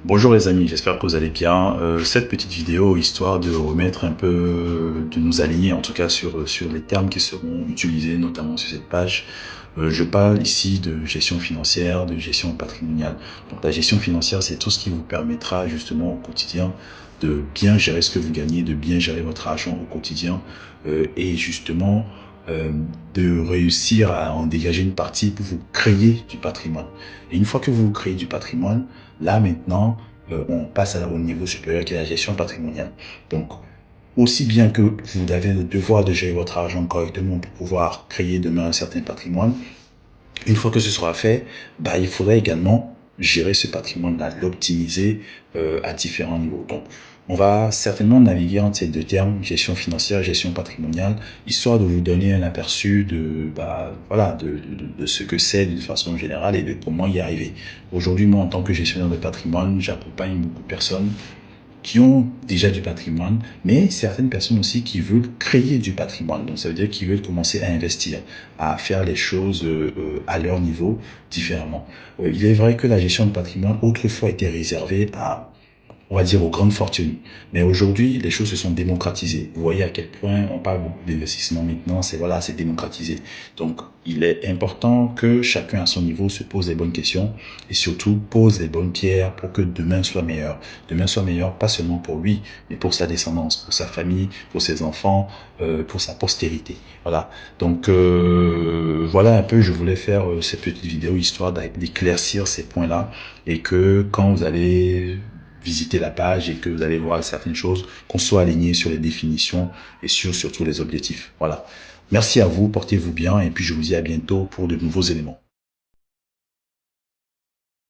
Bonjour les amis, j'espère que vous allez bien. Cette petite vidéo, histoire de remettre un peu, de nous aligner en tout cas sur les termes qui seront utilisés, notamment sur cette page. Je parle ici de gestion financière, de gestion patrimoniale. Donc la gestion financière, c'est tout ce qui vous permettra justement au quotidien de bien gérer ce que vous gagnez, de bien gérer votre argent au quotidien et justement de réussir à en dégager une partie pour vous créer du patrimoine. Et une fois que vous créez du patrimoine, là maintenant, on passe au niveau supérieur qui est la gestion patrimoniale. Donc, aussi bien que vous avez le devoir de gérer votre argent correctement pour pouvoir créer demain un certain patrimoine, une fois que ce sera fait, il faudra également gérer ce patrimoine-là, l'optimiser à différents niveaux. Donc, on va certainement naviguer entre ces deux termes, gestion financière, gestion patrimoniale, histoire de vous donner un aperçu de ce que c'est d'une façon générale et de comment y arriver. Aujourd'hui, moi, en tant que gestionnaire de patrimoine, j'accompagne beaucoup de personnes qui ont déjà du patrimoine, mais certaines personnes aussi qui veulent créer du patrimoine. Donc ça veut dire qu'ils veulent commencer à investir, à faire les choses à leur niveau différemment. Il est vrai que la gestion de patrimoine autrefois était réservée à, on va dire, aux grandes fortunes. Mais aujourd'hui, les choses se sont démocratisées. Vous voyez à quel point on parle beaucoup d'investissement maintenant, c'est démocratisé. Donc, il est important que chacun à son niveau se pose les bonnes questions et surtout pose les bonnes pierres pour que demain soit meilleur. Demain soit meilleur, pas seulement pour lui, mais pour sa descendance, pour sa famille, pour ses enfants, pour sa postérité. Voilà. Donc, voilà un peu, je voulais faire cette petite vidéo histoire d'éclaircir ces points-là et que quand vous allez visiter la page et que vous allez voir certaines choses, qu'on soit aligné sur les définitions et sur surtout les objectifs. Voilà. Merci à vous, portez-vous bien et puis je vous dis à bientôt pour de nouveaux éléments.